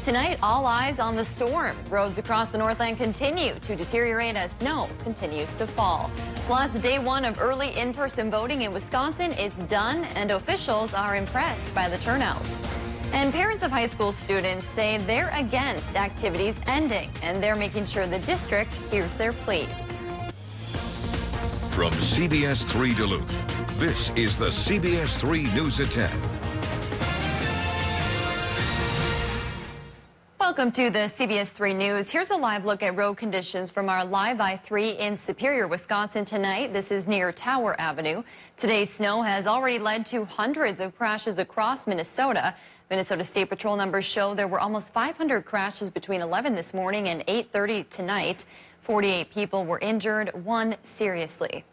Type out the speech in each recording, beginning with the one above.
Tonight, all eyes on the storm. Roads across the Northland continue to deteriorate as snow continues to fall. Plus, day one of early in-person voting in Wisconsin is done, and officials are impressed by the turnout. And parents of high school students say they're against activities ending, and they're making sure the district hears their plea. From CBS3 Duluth, this is the CBS3 News at 10. Welcome to the CBS3 News. Here's a live look at road conditions from our live I-3 in Superior, Wisconsin tonight. This is near Tower Avenue. Today's snow has already led to hundreds of crashes across Minnesota. Minnesota State Patrol numbers show there were almost 500 crashes between 11 this morning and 8:30 tonight. 48 people were injured, one seriously.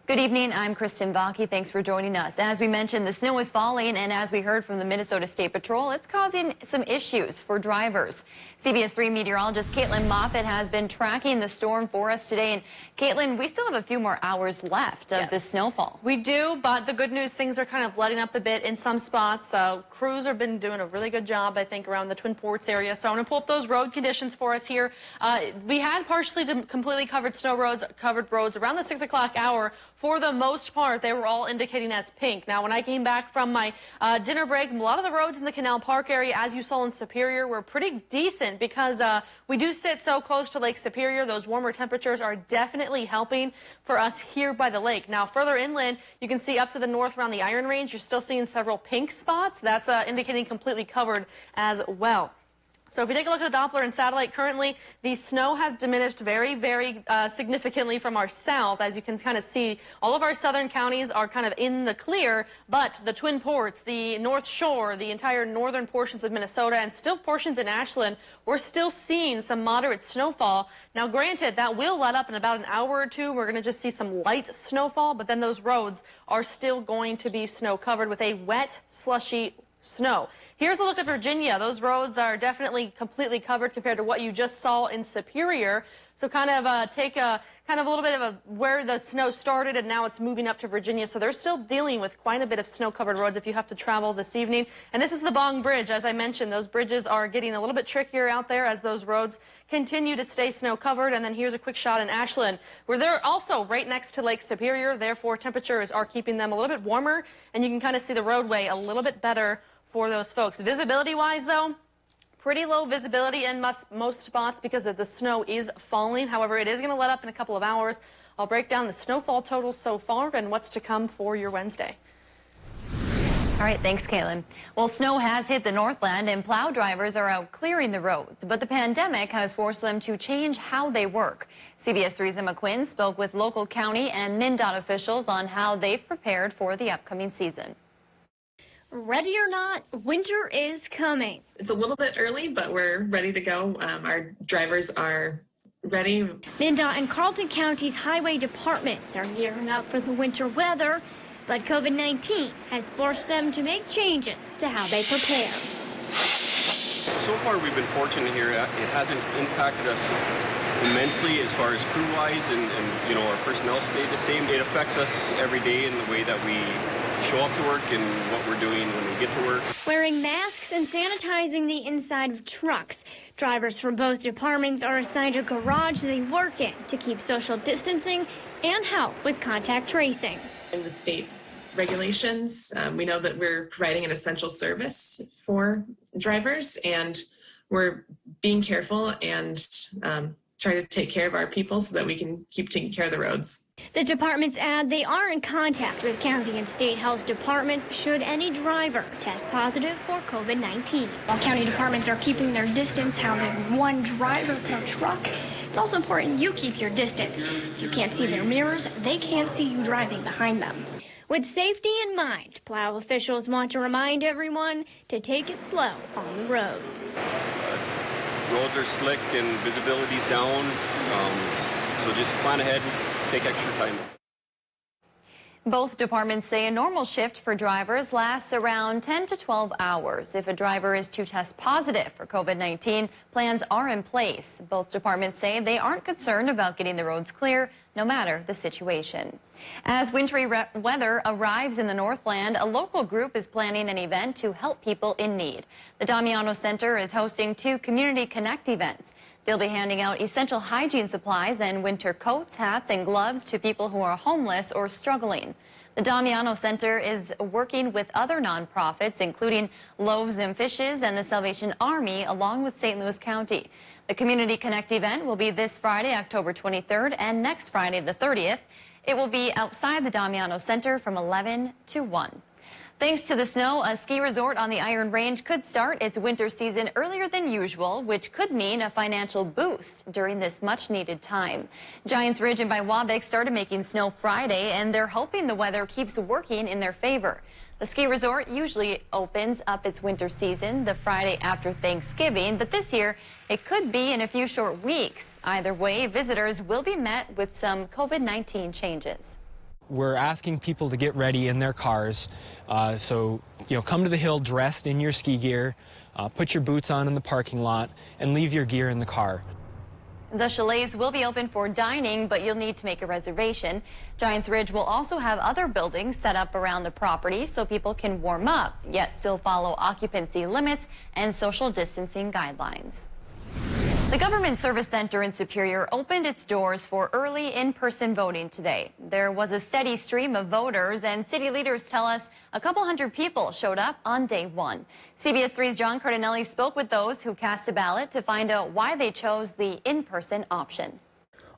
Good evening, I'm Kristen Vaki. Thanks for joining us. As we mentioned, the snow is falling, and as we heard from the Minnesota State Patrol, it's causing some issues for drivers. CBS3 meteorologist Caitlin Moffitt has been tracking the storm for us today. And Caitlin, we still have a few more hours left of this snowfall. We do, but the good news, things are kind of letting up a bit in some spots. Crews have been doing a really good job, I think, around the Twin Ports area. So I'm going to pull up those road conditions for us here. We had partially to completely covered roads around the 6 o'clock hour. For the most part, they were all indicating as pink. Now, when I came back from my dinner break, a lot of the roads in the Canal Park area, as you saw in Superior, were pretty decent because we do sit so close to Lake Superior. Those warmer temperatures are definitely helping for us here by the lake. Now, further inland, you can see up to the north around the Iron Range, you're still seeing several pink spots. That's indicating completely covered as well. So if we take a look at the Doppler and satellite, currently the snow has diminished very, very significantly from our south. As you can kind of see, all of our southern counties are kind of in the clear, but the Twin Ports, the North Shore, the entire northern portions of Minnesota, and still portions in Ashland, we're still seeing some moderate snowfall. Now, granted, that will let up in about an hour or two. We're going to just see some light snowfall, but then those roads are still going to be snow covered with a wet, slushy snow. Here's a look at Virginia. Those roads are definitely completely covered compared to what you just saw in Superior. So kind of take a little bit of where the snow started, and now it's moving up to Virginia. So they're still dealing with quite a bit of snow-covered roads if you have to travel this evening. And this is the Bong Bridge. As I mentioned, those bridges are getting a little bit trickier out there as those roads continue to stay snow-covered. And then here's a quick shot in Ashland, where they're also right next to Lake Superior. Therefore, temperatures are keeping them a little bit warmer, and you can kind of see the roadway a little bit better for those folks. Visibility-wise, though, pretty low visibility in most spots because the snow is falling. However, it is going to let up in a couple of hours. I'll break down the snowfall totals so far and what's to come for your Wednesday. All right, thanks, Caitlin. Well, snow has hit the Northland, and plow drivers are out clearing the roads, but the pandemic has forced them to change how they work. CBS3's Emma Quinn spoke with local county and MnDOT officials on how they've prepared for the upcoming season. Ready or not, winter is coming. It's a little bit early, but we're ready to go. Our drivers are ready. MnDOT and Carleton County's highway departments are gearing up for the winter weather, but COVID-19 has forced them to make changes to how they prepare. So far, we've been fortunate here. It hasn't impacted us immensely as far as crew-wise, and our personnel stayed the same. It affects us every day in the way that we show up to work and what we're doing when we get to work. Wearing masks and sanitizing the inside of trucks. Drivers from both departments are assigned a garage they work in to keep social distancing and help with contact tracing. In the state regulations, we know that we're providing an essential service for drivers, and we're being careful and trying to take care of our people so that we can keep taking care of the roads. The departments add they are in contact with county and state health departments should any driver test positive for COVID-19. While county departments are keeping their distance, having one driver per truck, it's also important you keep your distance. If you can't see their mirrors, they can't see you driving behind them. With safety in mind, plow officials want to remind everyone to take it slow on the roads. Roads are slick and visibility's down, so just plan ahead, take extra time. Both departments say a normal shift for drivers lasts around 10 to 12 hours. If a driver is to test positive for COVID-19, plans are in place. Both departments say they aren't concerned about getting the roads clear, no matter the situation. As wintry weather arrives in the Northland, a local group is planning an event to help people in need. The Damiano Center is hosting 2 Community Connect events. They'll be handing out essential hygiene supplies and winter coats, hats, and gloves to people who are homeless or struggling. The Damiano Center is working with other nonprofits, including Loaves and Fishes and the Salvation Army, along with St. Louis County. The Community Connect event will be this Friday, October 23rd, and next Friday, the 30th. It will be outside the Damiano Center from 11 to 1. Thanks to the snow, a ski resort on the Iron Range could start its winter season earlier than usual, which could mean a financial boost during this much-needed time. Giants Ridge and Biwabik started making snow Friday, and they're hoping the weather keeps working in their favor. The ski resort usually opens up its winter season the Friday after Thanksgiving, but this year it could be in a few short weeks. Either way, visitors will be met with some COVID-19 changes. We're asking people to get ready in their cars. So, come to the hill dressed in your ski gear, put your boots on in the parking lot, and leave your gear in the car. The chalets will be open for dining, but you'll need to make a reservation. Giants Ridge will also have other buildings set up around the property so people can warm up, yet still follow occupancy limits and social distancing guidelines. The Government Service Center in Superior opened its doors for early in-person voting today. There was a steady stream of voters, and city leaders tell us a couple hundred people showed up on day one. CBS 3's John Cardinelli spoke with those who cast a ballot to find out why they chose the in-person option.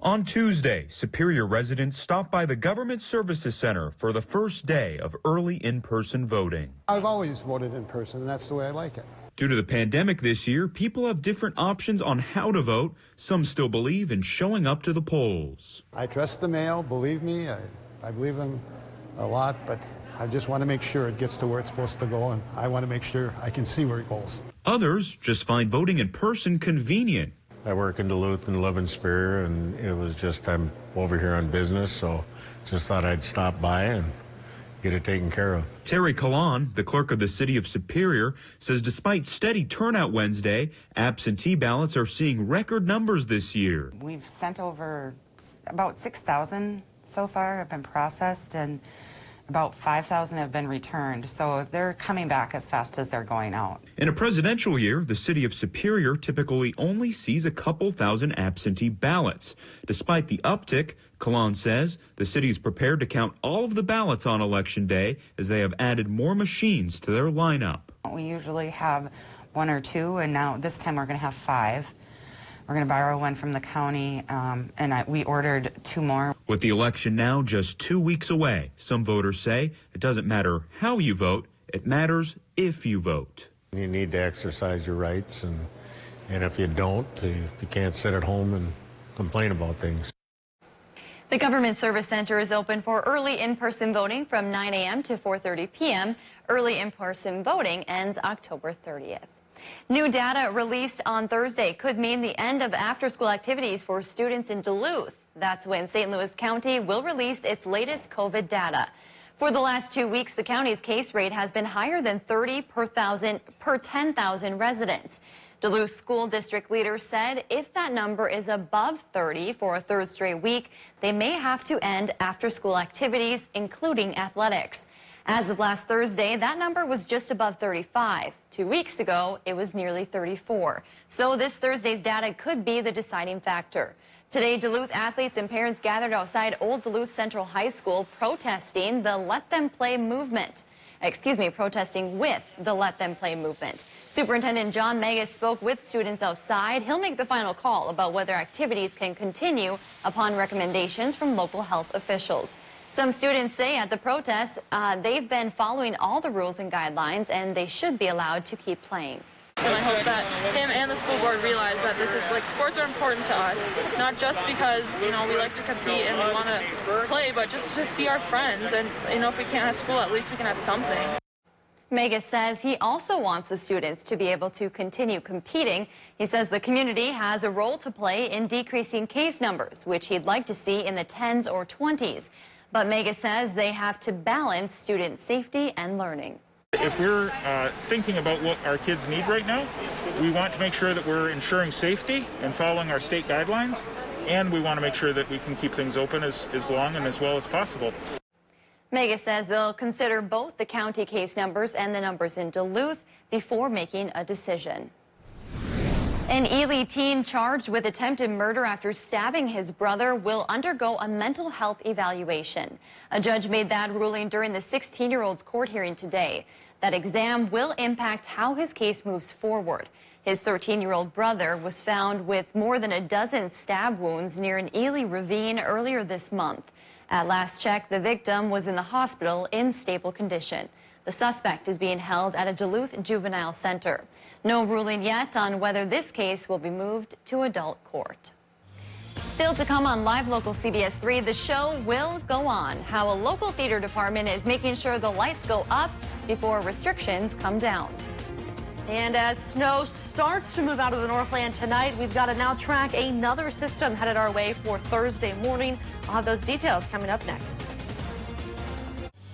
On Tuesday, Superior residents stopped by the Government Services Center for the first day of early in-person voting. I've always voted in person, and that's the way I like it. Due to the pandemic this year, people have different options on how to vote. Some still believe in showing up to the polls. I trust the mail, believe me. I believe in a lot, but I just want to make sure it gets to where it's supposed to go, and I want to make sure I can see where it goes. Others just find voting in person convenient. I work in Duluth and live in Superior, and it was just I'm over here on business, so just thought I'd stop by and get it taken care of. Terry Kalan, the clerk of the city of Superior, says despite steady turnout Wednesday, absentee ballots are seeing record numbers this year. We've sent over about 6,000 so far have been processed, and about 5,000 have been returned. So they're coming back as fast as they're going out. In a presidential year, the city of Superior typically only sees a couple thousand absentee ballots. Despite the uptick, Kalan says the city is prepared to count all of the ballots on Election Day as they have added more machines to their lineup. We usually have 1 or 2, and now this time we're going to have 5. We're going to borrow 1 from the county, and we ordered 2 more. With the election now just 2 weeks away, some voters say it doesn't matter how you vote, it matters if you vote. You need to exercise your rights, and if you don't, you can't sit at home and complain about things. The Government Service Center is open for early in-person voting from 9 a.m. to 4:30 p.m. Early in-person voting ends October 30th. New data released on Thursday could mean the end of after-school activities for students in Duluth. That's when St. Louis County will release its latest COVID data. For the last 2 weeks, the county's case rate has been higher than 30 per 10,000 residents. Duluth School District leaders said if that number is above 30 for a third straight week, they may have to end after-school activities, including athletics. As of last Thursday, that number was just above 35. 2 weeks ago, it was nearly 34. So this Thursday's data could be the deciding factor. Today, Duluth athletes and parents gathered outside Old Duluth Central High School protesting the Let Them Play movement. Protesting with the Let Them Play movement. Superintendent John Megas spoke with students outside. He'll make the final call about whether activities can continue upon recommendations from local health officials. Some students say at the protest they've been following all the rules and guidelines, and they should be allowed to keep playing. And I hope that him and the school board realize that this is sports are important to us, not just because we like to compete and we want to play, but just to see our friends. And if we can't have school, at least we can have something. Megas says he also wants the students to be able to continue competing. He says the community has a role to play in decreasing case numbers, which he'd like to see in the 10s or 20s. But Mega says they have to balance student safety and learning. If we're thinking about what our kids need right now, we want to make sure that we're ensuring safety and following our state guidelines, and we want to make sure that we can keep things open as long and as well as possible. Mega says they'll consider both the county case numbers and the numbers in Duluth before making a decision. An Ely teen charged with attempted murder after stabbing his brother will undergo a mental health evaluation. A judge made that ruling during the 16-year-old's court hearing today. That exam will impact how his case moves forward. His 13-year-old brother was found with more than a dozen stab wounds near an Ely ravine earlier this month. At last check, the victim was in the hospital in stable condition. The suspect is being held at a Duluth juvenile center. No ruling yet on whether this case will be moved to adult court. Still to come on Live Local CBS 3, the show will go on. How a local theater department is making sure the lights go up before restrictions come down. And as snow starts to move out of the Northland tonight, we've got to now track another system headed our way for Thursday morning. I'll have those details coming up next.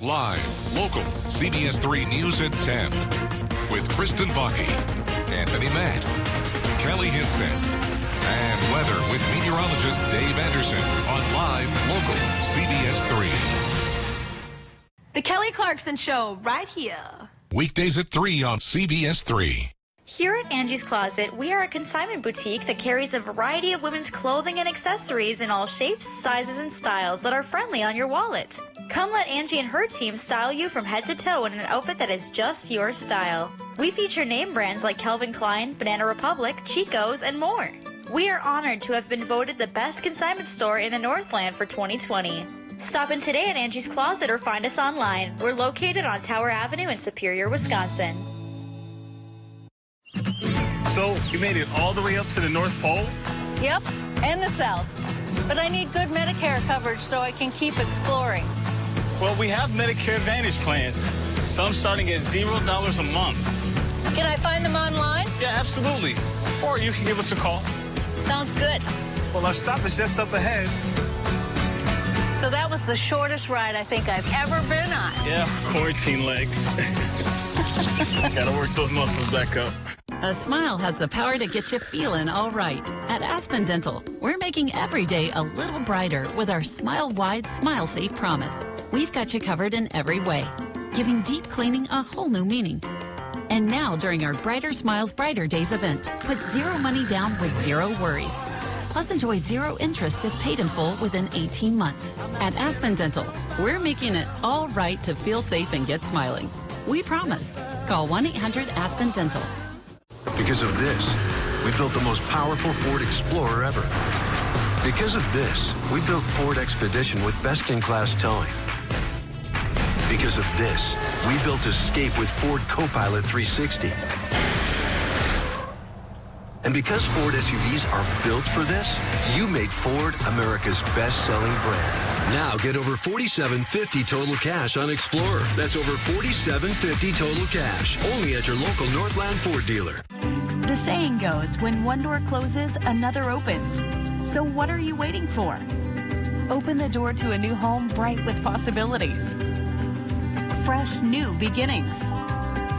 Live, local, CBS 3 News at 10 with Kristen Vaki, Anthony Matt, Kelly Hinson, and weather with meteorologist Dave Anderson on Live, local, CBS 3. The Kelly Clarkson Show right here. Weekdays at 3 on CBS 3. Here at Angie's Closet, we are a consignment boutique that carries a variety of women's clothing and accessories in all shapes, sizes, and styles that are friendly on your wallet. Come let Angie and her team style you from head to toe in an outfit that is just your style. We feature name brands like Calvin Klein, Banana Republic, Chico's, and more. We are honored to have been voted the best consignment store in the Northland for 2020. Stop in today at Angie's Closet or find us online. We're located on Tower Avenue in Superior, Wisconsin. So, you made it all the way up to the North Pole? Yep, and the South. But I need good Medicare coverage so I can keep exploring. Well, we have Medicare Advantage plans. Some starting at $0 a month. Can I find them online? Yeah, absolutely. Or you can give us a call. Sounds good. Well, our stop is just up ahead. So that was the shortest ride I think I've ever been on. Yeah, quarantine legs. Gotta work those muscles back up. A smile has the power to get you feeling all right. At Aspen Dental, we're making every day a little brighter with our Smile Wide, Smile Safe promise. We've got you covered in every way, giving deep cleaning a whole new meaning. And now, during our Brighter Smiles, Brighter Days event, put zero money down with zero worries. Plus, enjoy zero interest if paid in full within 18 months. At Aspen Dental, we're making it all right to feel safe and get smiling. We promise. Call 1-800-ASPEN-DENTAL. Because of this, we built the most powerful Ford Explorer ever. Because of this, we built Ford Expedition with best-in-class towing. Because of this, we built Escape with Ford Copilot 360. And because Ford SUVs are built for this, you made Ford America's best-selling brand. Now get over $4,750 total cash on Explorer. That's over $4,750 total cash. Only at your local Northland Ford dealer. The saying goes, when one door closes, another opens. So what are you waiting for? Open the door to a new home bright with possibilities. Fresh new beginnings.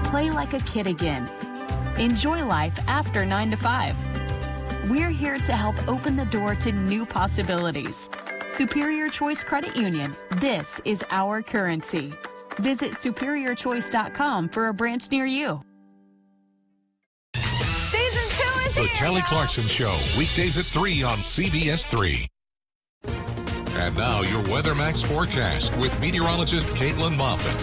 Play like a kid again. Enjoy life after 9 to 5. We're here to help open the door to new possibilities. Superior Choice Credit Union. This is our currency. Visit superiorchoice.com for a branch near you. Season 2 is The here, Kelly y'all. Clarkson Show, weekdays at 3 on CBS 3. And now your Weather Max forecast with meteorologist Caitlin Moffett.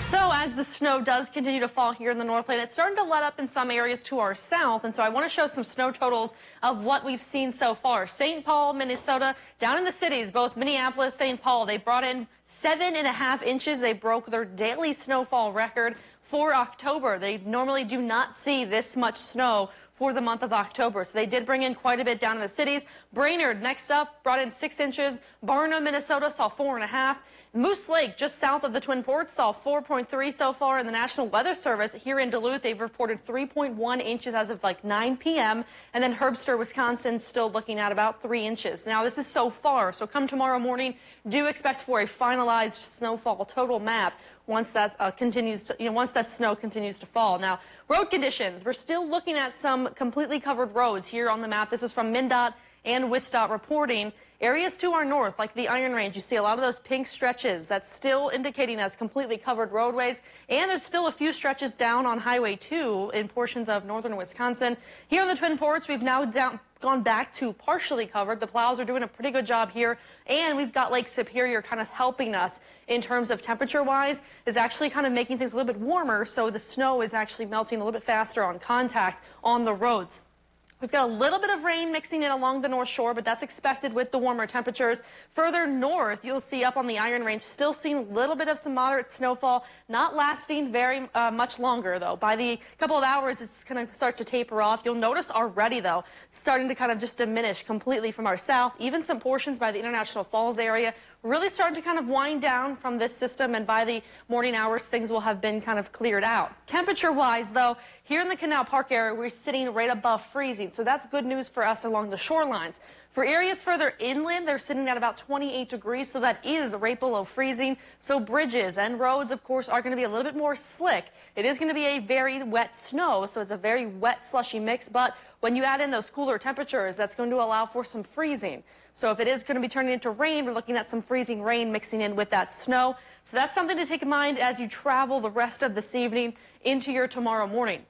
So as the snow does continue to fall here in the Northland, it's starting to let up in some areas to our south. And so I want to show some snow totals of what we've seen so far. St. Paul, Minnesota, down in the cities, both Minneapolis, St. Paul, they brought in 7.5 inches. They broke their daily snowfall record for October. They normally do not see this much snow for the month of October. So they did bring in quite a bit down in the cities. Brainerd, next up, brought in 6 inches. Barnum, Minnesota, saw 4.5. Moose Lake, just south of the Twin Ports, saw 4.3 so far. In the National Weather Service here in Duluth, they've reported 3.1 inches as of like 9 p.m. And then Herbster, Wisconsin, still looking at about 3 inches. Now, this is so far. So come tomorrow morning, do expect for a finalized snowfall total map once that once that snow continues to fall. Now, road conditions, we're still looking at some completely covered roads here on the map. This is from MnDOT and WISDOT reporting. Areas to our north, like the Iron Range, you see a lot of those pink stretches. That's still indicating as completely covered roadways. And there's still a few stretches down on Highway 2 in portions of northern Wisconsin. Here on the Twin Ports, we've now gone back to partially covered. The plows are doing a pretty good job here. And we've got Lake Superior kind of helping us in terms of temperature-wise. It's actually kind of making things a little bit warmer, so the snow is actually melting a little bit faster on contact on the roads. We've got a little bit of rain mixing in along the North Shore, but that's expected with the warmer temperatures. Further north, you'll see up on the Iron Range, still seeing a little bit of some moderate snowfall, not lasting very much longer, though. By the couple of hours, it's going to start to taper off. You'll notice already, though, starting to kind of just diminish completely from our south. Even some portions by the International Falls area really starting to kind of wind down from this system, and by the morning hours, things will have been kind of cleared out. Temperature-wise, though, here in the Canal Park area, we're sitting right above freezing, so that's good news for us along the shorelines. For areas further inland, they're sitting at about 28 degrees, so that is right below freezing. So bridges and roads, of course, are going to be a little bit more slick. It is going to be a very wet snow, so it's a very wet, slushy mix, but when you add in those cooler temperatures, that's going to allow for some freezing. So if it is going to be turning into rain, we're looking at some freezing rain mixing in with that snow. So that's something to take in mind as you travel the rest of this evening into your tomorrow morning.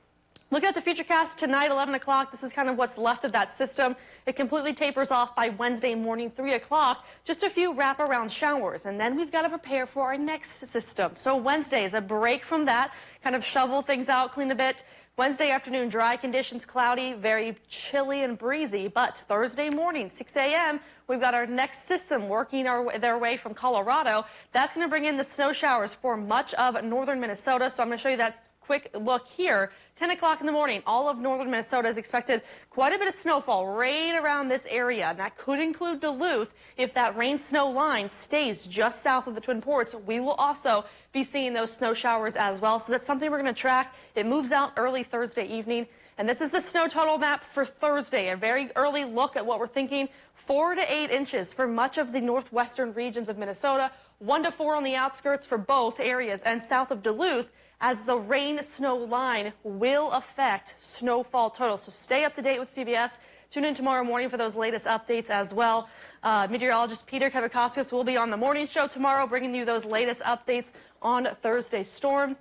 Looking at the Futurecast tonight, 11 o'clock, this is kind of what's left of that system. It completely tapers off by Wednesday morning, 3 o'clock. Just a few wraparound showers, and then we've got to prepare for our next system. So Wednesday is a break from that, kind of shovel things out, clean a bit. Wednesday afternoon, dry conditions, cloudy, very chilly and breezy. But Thursday morning, 6 a.m., we've got our next system working their way from Colorado. That's going to bring in the snow showers for much of northern Minnesota. So I'm going to show you that quick look here. 10 o'clock in the morning, all of northern Minnesota is expected quite a bit of snowfall right around this area. And that could include Duluth. If that rain-snow line stays just south of the Twin Ports, we will also be seeing those snow showers as well. So that's something we're going to track. It moves out early Thursday evening. And this is the snow total map for Thursday. A very early look at what we're thinking. 4 to 8 inches for much of the northwestern regions of Minnesota. 1 to 4 on the outskirts for both areas and south of Duluth, as the rain-snow line will affect snowfall total. So stay up to date with CBS. Tune in tomorrow morning for those latest updates as well. Meteorologist Peter Kevikoskis will be on the morning show tomorrow, bringing you those latest updates on Thursday's storm.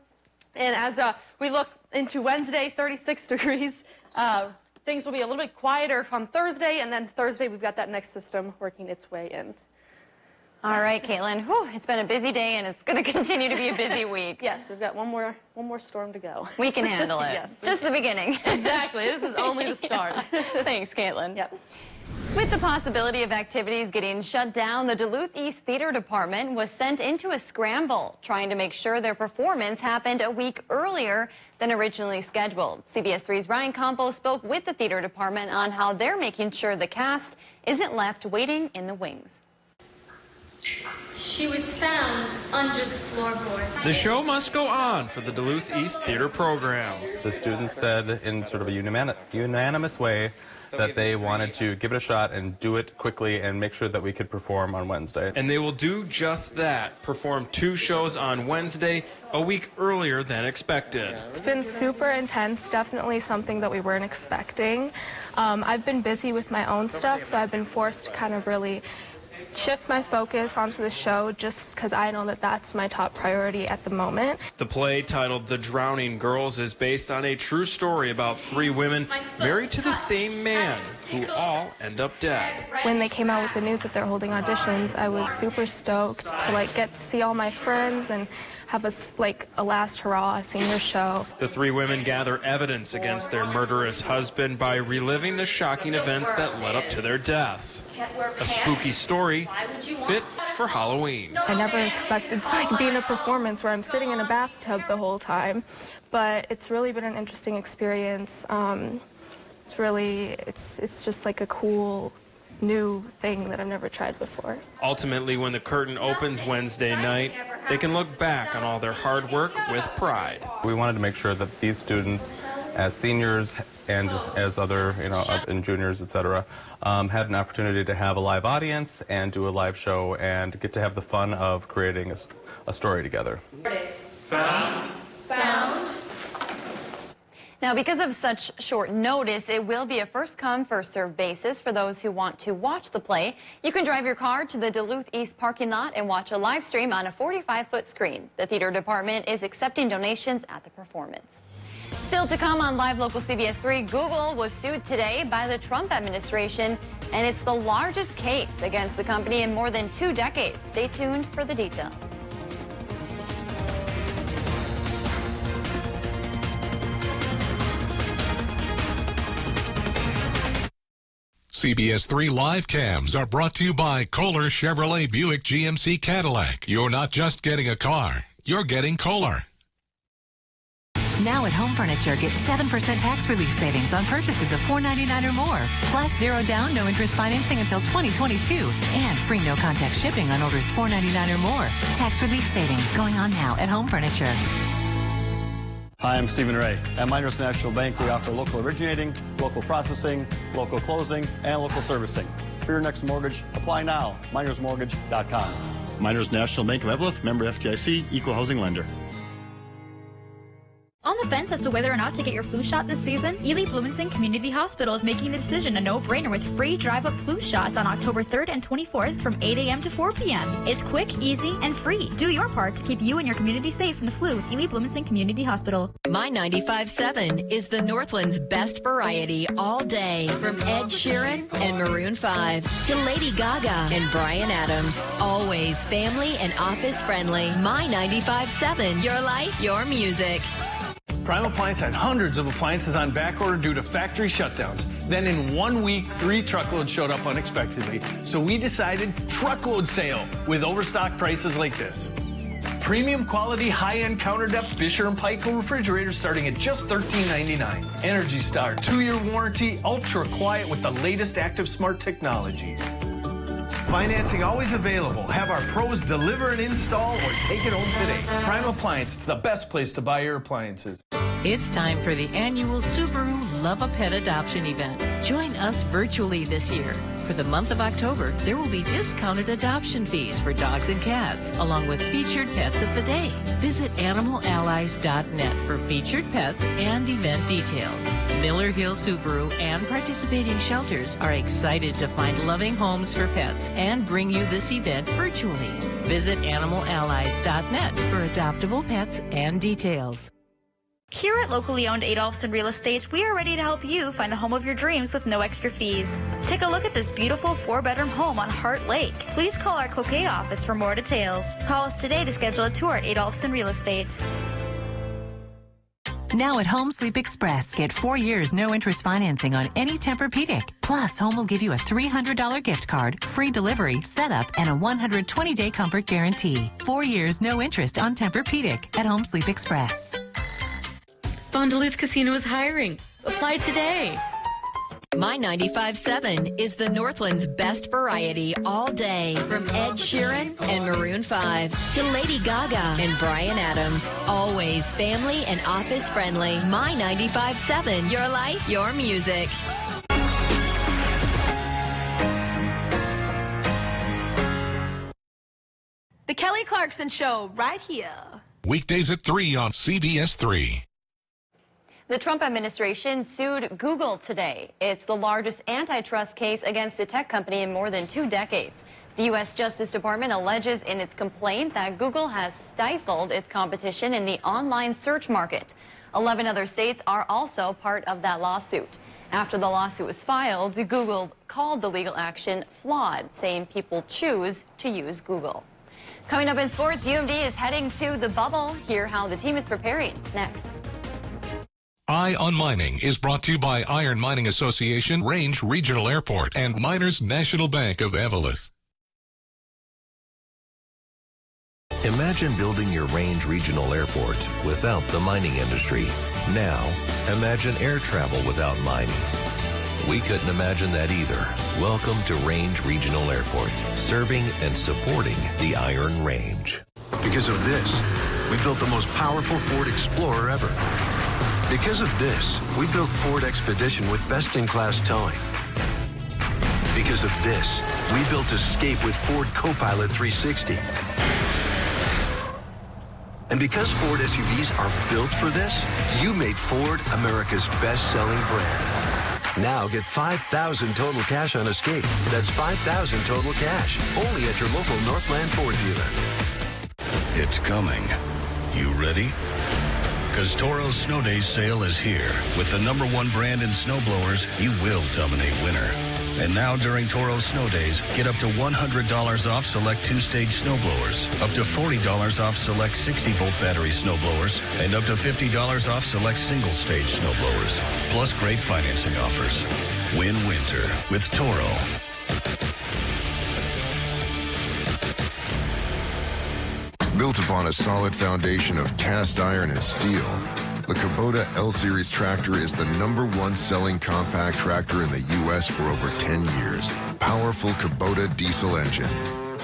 And as we look into Wednesday, 36 degrees. Things will be a little bit quieter from Thursday, and then Thursday we've got that next system working its way in. All right, Caitlin. Whew, it's been a busy day, and it's going to continue to be a busy week. Yes, we've got one more storm to go. We can handle it. Yes. Just the beginning. Exactly. This is only the start. Thanks, Caitlin. Yep. With the possibility of activities getting shut down, the Duluth East Theater Department was sent into a scramble, trying to make sure their performance happened a week earlier than originally scheduled. CBS 3's Ryan Campos spoke with the theater department on how they're making sure the cast isn't left waiting in the wings. She was found under the floorboard. The show must go on for the Duluth East Theater program. The students said in sort of a unanimous way that they wanted to give it a shot and do it quickly and make sure that we could perform on Wednesday. And they will do just that, perform 2 shows on Wednesday, a week earlier than expected. It's been super intense, definitely something that we weren't expecting. I've been busy with my own stuff, so I've been forced to kind of really shift my focus onto the show just because I know that that's my top priority at the moment. The play, titled The Drowning Girls, is based on a true story about 3 women married to the same man who all end up dead. When they came out with the news that they're holding auditions, I was super stoked to get to see all my friends and have a last hurrah senior show. The 3 women gather evidence against their murderous husband by reliving the shocking events that led up to their deaths. A spooky story fit for Halloween. I never expected to be in a performance where I'm sitting in a bathtub the whole time, but it's really been an interesting experience. It's just like a cool new thing that I've never tried before. Ultimately, when the curtain opens Wednesday night, they can look back on all their hard work with pride. We wanted to make sure that these students, as seniors and as other, and juniors, etc., had an opportunity to have a live audience and do a live show and get to have the fun of creating a story together. Found. Now, because of such short notice, it will be a first-come, first-served basis for those who want to watch the play. You can drive your car to the Duluth East parking lot and watch a live stream on a 45-foot screen. The theater department is accepting donations at the performance. Still to come on Live Local CBS 3, Google was sued today by the Trump administration, and it's the largest case against the company in more than 2 decades. Stay tuned for the details. CBS 3 live cams are brought to you by Kohler Chevrolet Buick GMC Cadillac. You're not just getting a car, you're getting Kohler. Now at Home Furniture, get 7% tax relief savings on purchases of $499 or more. Plus 0 down, no interest financing until 2022. And free no-contact shipping on orders $499 or more. Tax relief savings going on now at Home Furniture. Hi, I'm Stephen Ray. At Miners National Bank, we offer local originating, local processing, local closing, and local servicing. For your next mortgage, apply now. MinersMortgage.com. Miners National Bank of Evelyn, member FDIC, equal housing lender. On the fence as to whether or not to get your flu shot this season? Ely Bloomington Community Hospital is making the decision a no-brainer with free drive-up flu shots on October 3rd and 24th from 8 a.m. to 4 p.m. It's quick, easy, and free. Do your part to keep you and your community safe from the flu with Ely Bloomington Community Hospital. My 95.7 is the Northland's best variety all day. From Ed Sheeran and Maroon 5 to Lady Gaga and Bryan Adams. Always family and office friendly. My 95.7, your life, your music. Prime Appliance had hundreds of appliances on back order due to factory shutdowns. Then in 1 week, 3 truckloads showed up unexpectedly. So we decided truckload sale with overstock prices like this. Premium quality, high-end counter depth Fisher & Paykel refrigerators starting at just $13.99. Energy Star 2-year warranty, ultra quiet with the latest Active Smart technology. Financing always available. Have our pros deliver and install or take it home today. Prime Appliance, it's the best place to buy your appliances. It's time for the annual Subaru Love a Pet adoption event. Join us virtually this year. For the month of October, there will be discounted adoption fees for dogs and cats, along with featured pets of the day. Visit animalallies.net for featured pets and event details. Miller Hill Subaru and participating shelters are excited to find loving homes for pets and bring you this event virtually. Visit animalallies.net for adoptable pets and details. Here at locally owned Adolphson Real Estate, we are ready to help you find the home of your dreams with no extra fees. Take a look at this beautiful 4-bedroom home on Hart Lake. Please call our Cloquet office for more details. Call us today to schedule a tour at Adolphson Real Estate. Now at Home Sleep Express, get 4 years no interest financing on any Tempur-Pedic. Plus, Home will give you a $300 gift card, free delivery, setup, and a 120-day comfort guarantee. 4 years no interest on Tempur-Pedic at Home Sleep Express. Von Duluth Casino is hiring. Apply today. My 95.7 is the Northland's best variety all day. From Ed Sheeran and Maroon 5 to Lady Gaga and Bryan Adams. Always family and office friendly. My 95.7, your life, your music. The Kelly Clarkson Show, right here. Weekdays at 3 on CBS 3. The Trump administration sued Google today. It's the largest antitrust case against a tech company in more than 2 decades. The U.S. Justice Department alleges in its complaint that Google has stifled its competition in the online search market. 11 other states are also part of that lawsuit. After the lawsuit was filed, Google called the legal action flawed, saying people choose to use Google. Coming up in sports, UMD is heading to the bubble. Hear how the team is preparing next. Eye on Mining is brought to you by Iron Mining Association, Range Regional Airport, and Miners National Bank of Eveleth. Imagine building your Range Regional Airport without the mining industry. Now, imagine air travel without mining. We couldn't imagine that either. Welcome to Range Regional Airport, serving and supporting the Iron Range. Because of this, we built the most powerful Ford Explorer ever. Because of this, we built Ford Expedition with best-in-class towing. Because of this, we built Escape with Ford Copilot 360. And because Ford SUVs are built for this, you made Ford America's best-selling brand. Now get $5,000 total cash on Escape. That's $5,000 total cash, only at your local Northland Ford dealer. It's coming. You ready? Because Toro's Snow Days sale is here. With the #1 brand in snowblowers, you will dominate winter. And now during Toro's Snow Days, get up to $100 off select 2-stage snowblowers, up to $40 off select 60-volt battery snowblowers, and up to $50 off select single-stage snowblowers. Plus great financing offers. Win winter with Toro. Built upon a solid foundation of cast iron and steel, the Kubota L-Series tractor is the #1 selling compact tractor in the U.S. for over 10 years. Powerful Kubota diesel engine,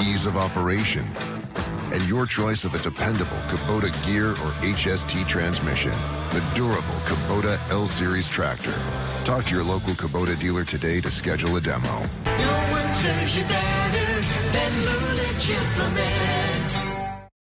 ease of operation, and your choice of a dependable Kubota gear or HST transmission. The durable Kubota L-Series tractor. Talk to your local Kubota dealer today to schedule a demo. No one serves you better than Lulich Implement.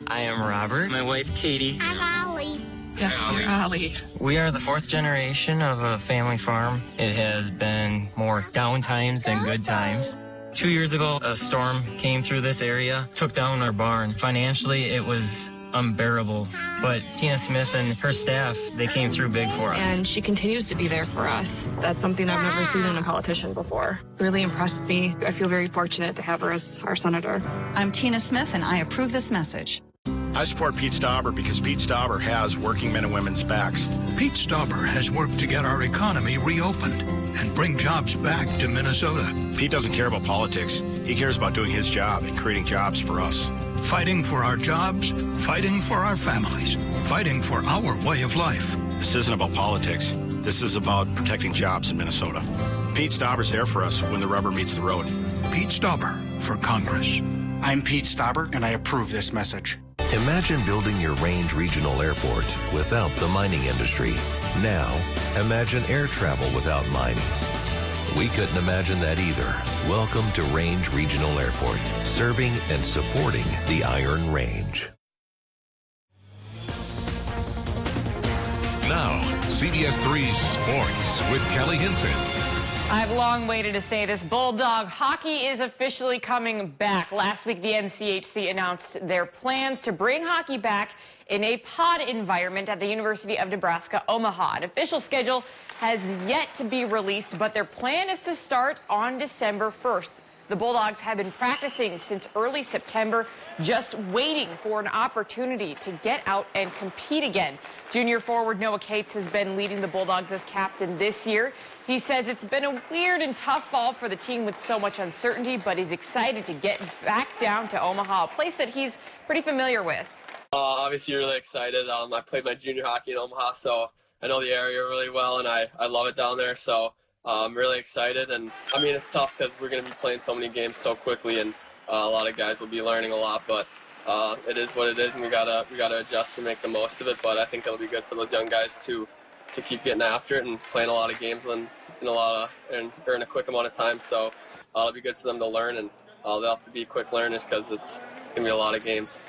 I am Robert. My wife, Katie. I'm Ollie. Yes, you're Ollie. We are the 4th generation of a family farm. It has been more down times than good times. 2 years ago, a storm came through this area, took down our barn. Financially, it was unbearable. But Tina Smith and her staff, they came through big for us. And she continues to be there for us. That's something I've never seen in a politician before. Really impressed me. I feel very fortunate to have her as our senator. I'm Tina Smith, and I approve this message. I support Pete Stauber because Pete Stauber has working men and women's backs. Pete Stauber has worked to get our economy reopened and bring jobs back to Minnesota. Pete doesn't care about politics. He cares about doing his job and creating jobs for us. Fighting for our jobs, fighting for our families, fighting for our way of life. This isn't about politics. This is about protecting jobs in Minnesota. Pete Stauber's there for us when the rubber meets the road. Pete Stauber for Congress. I'm Pete Stauber, and I approve this message. Imagine building your Range Regional Airport without the mining industry. Now, imagine air travel without mining. We couldn't imagine that either. Welcome to Range Regional Airport, serving and supporting the Iron Range. Now, CBS3 Sports with Kelly Hinson. I've long waited to say this. Bulldog hockey is officially coming back. Last week, the NCHC announced their plans to bring hockey back in a pod environment at the University of Nebraska, Omaha. An official schedule has yet to be released, but their plan is to start on December 1st. The Bulldogs have been practicing since early September, just waiting for an opportunity to get out and compete again. Junior forward Noah Cates has been leading the Bulldogs as captain this year. He says it's been a weird and tough fall for the team with so much uncertainty, but he's excited to get back down to Omaha, a place that he's pretty familiar with. Obviously really excited. I played my junior hockey in Omaha, so I know the area really well, and I love it down there. So I'm really excited, and I mean, it's tough because we're going to be playing so many games so quickly, and a lot of guys will be learning a lot, but it is what it is, and we gotta adjust to make the most of it. But I think it'll be good for those young guys to keep getting after it and playing a lot of games in a quick amount of time. So it'll be good for them to learn, and they'll have to be quick learners because it's going to be a lot of games.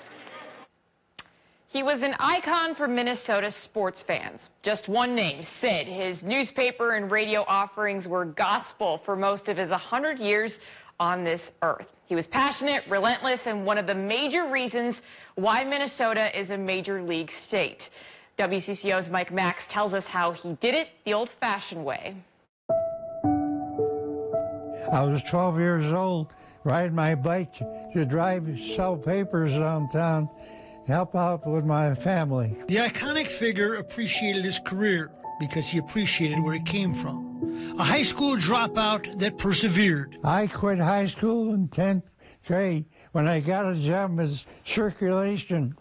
He was an icon for Minnesota sports fans. Just one name, Sid. His newspaper and radio offerings were gospel for most of his 100 years on this earth. He was passionate, relentless, and one of the major reasons why Minnesota is a major league state. WCCO's Mike Max tells us how he did it the old-fashioned way. I was 12 years old, riding my bike to sell papers downtown, help out with my family. The iconic figure appreciated his career because he appreciated where he came from. A high school dropout that persevered. I quit high school in 10th grade when I got a job as circulation,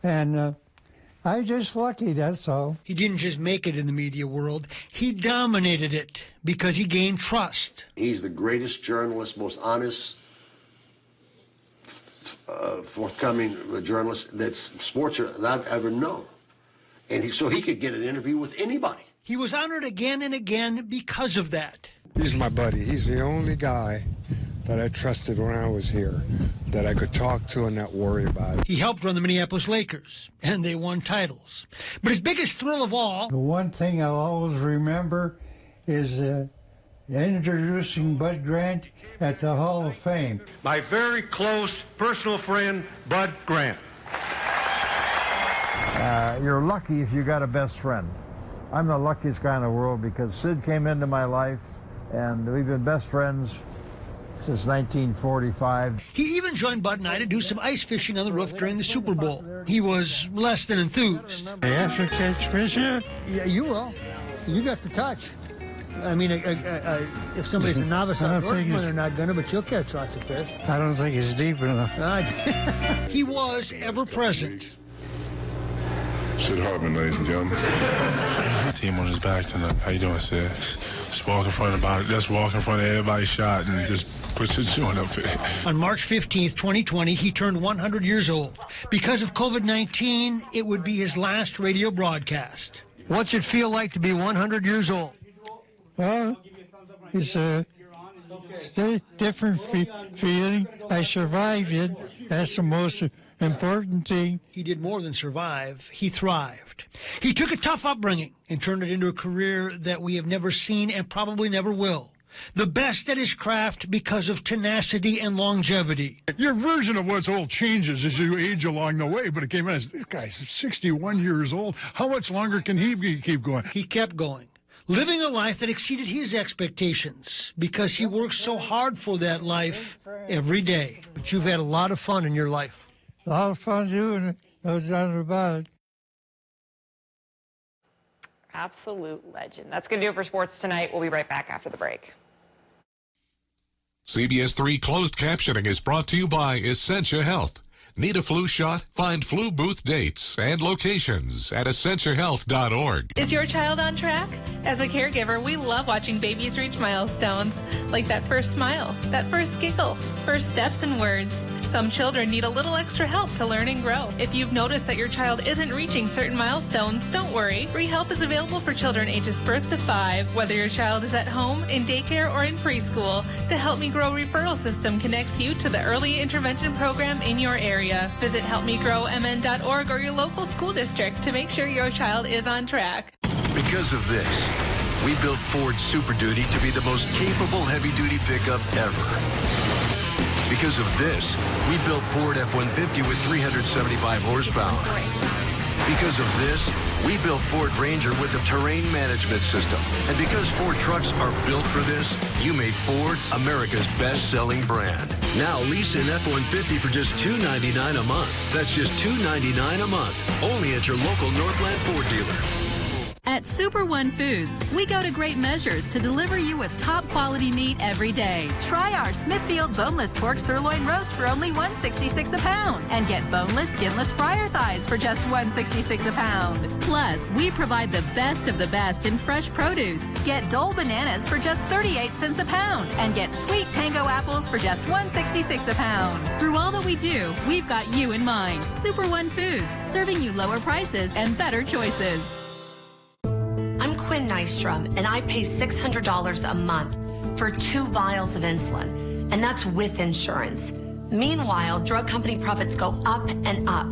and I was just lucky, that's all. He didn't just make it in the media world, he dominated it because he gained trust. He's the greatest journalist, most honest, forthcoming journalist that's sports that I've ever known. And so he could get an interview with anybody. He was honored again and again because of that. He's my buddy. He's the only guy that I trusted when I was here, that I could talk to and not worry about. He helped run the Minneapolis Lakers, and they won titles. But his biggest thrill of all... The one thing I'll always remember is introducing Bud Grant at the Hall of Fame. My very close personal friend, Bud Grant. You're lucky if you got a best friend. I'm the luckiest guy in the world because Sid came into my life, and we've been best friends since 1945. He even joined Bud and I to do some ice fishing on the roof during the Super Bowl. He was less than enthused. I have to catch fish here? Yeah, you will. You got the touch. I mean, if somebody's a novice outdoorsman, they're not going to, but you'll catch lots of fish. I don't think it's deep enough. He was ever present. Sid Hartman, ladies and gentlemen. Team on his back tonight. How you doing, Sid? Just walk in front of everybody's shot and just put your joint up there. On March 15th, 2020, he turned 100 years old. Because of COVID-19, it would be his last radio broadcast. What's it feel like to be 100 years old? Well, it's a different feeling. I survived it. That's the most important thing. He did more than survive. He thrived. He took a tough upbringing and turned it into a career that we have never seen and probably never will. The best at his craft because of tenacity and longevity. Your version of what's old changes as you age along the way, but it came as this guy's 61 years old. How much longer can he keep going? He kept going, living a life that exceeded his expectations because he worked so hard for that life every day. But you've had a lot of fun in your life. A lot of fun doing it, no doubt about it. Absolute legend. That's going to do it for sports tonight. We'll be right back after the break. CBS3 closed captioning is brought to you by Essentia Health. Need a flu shot? Find flu booth dates and locations at essentiahealth.org. Is your child on track? As a caregiver, we love watching babies reach milestones, like that first smile, that first giggle, first steps and words. Some children need a little extra help to learn and grow. If you've noticed that your child isn't reaching certain milestones, don't worry. Free help is available for children ages birth to 5. Whether your child is at home, in daycare, or in preschool, the Help Me Grow referral system connects you to the early intervention program in your area. Visit helpmegrowmn.org or your local school district to make sure your child is on track. Because of this, we built Ford Super Duty to be the most capable heavy-duty pickup ever. Because of this, we built Ford F-150 with 375 horsepower. Because of this, we built Ford Ranger with the terrain management system. And because Ford trucks are built for this, you made Ford America's best-selling brand. Now lease an F-150 for just $299 a month. That's just $299 a month. Only at your local Northland Ford dealer. At Super One Foods, we go to great measures to deliver you with top quality meat every day. Try our Smithfield boneless pork sirloin roast for only $1.66 a pound, and get boneless, skinless fryer thighs for just $1.66 a pound. Plus, we provide the best of the best in fresh produce. Get Dole bananas for just 38 cents a pound, and get sweet tango apples for just $1.66 a pound. Through all that we do, we've got you in mind. Super One Foods, serving you lower prices and better choices. I'm Quinn Nystrom, and I pay $600 a month for 2 vials of insulin, and that's with insurance. Meanwhile, drug company profits go up and up.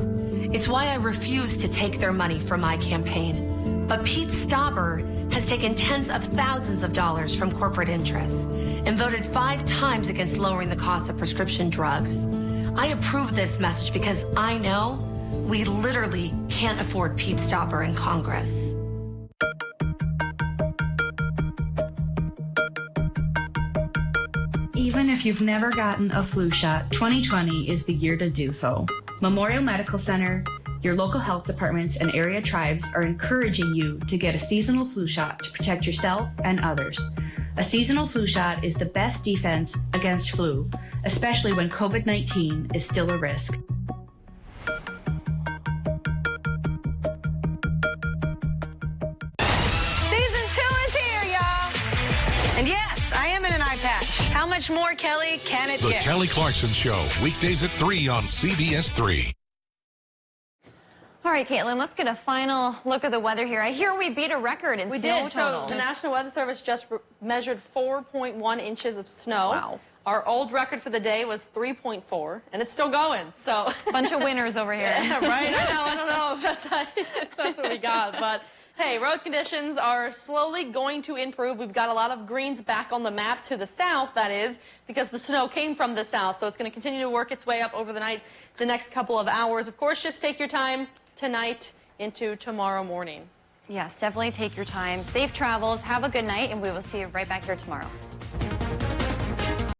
It's why I refuse to take their money for my campaign. But Pete Stauber has taken tens of thousands of dollars from corporate interests and voted 5 times against lowering the cost of prescription drugs. I approve this message because I know we literally can't afford Pete Stauber in Congress. Even if you've never gotten a flu shot, 2020 is the year to do so. Memorial Medical Center, Your local health departments and area tribes are encouraging you to get a seasonal flu shot to protect yourself and others. A seasonal flu shot is the best defense against flu, especially when COVID-19 is still a risk. Season 2 is here, y'all. And yes, I am in an eye patch. How much more, Kelly, can it The get? Kelly Clarkson Show, weekdays at 3 on CBS3. All right, Caitlin, let's get a final look at the weather here. I hear we beat a record in snow totals. So the National Weather Service just measured 4.1 inches of snow. Wow. Our old record for the day was 3.4, and it's still going. So bunch of winners over here. Yeah, right? I don't know if that's what we got, but hey, road conditions are slowly going to improve. We've got a lot of greens back on the map to the south, that is, because the snow came from the south. So it's going to continue to work its way up over the night, the next couple of hours. Of course, just take your time tonight into tomorrow morning. Yes, definitely take your time. Safe travels. Have a good night, and we will see you right back here tomorrow.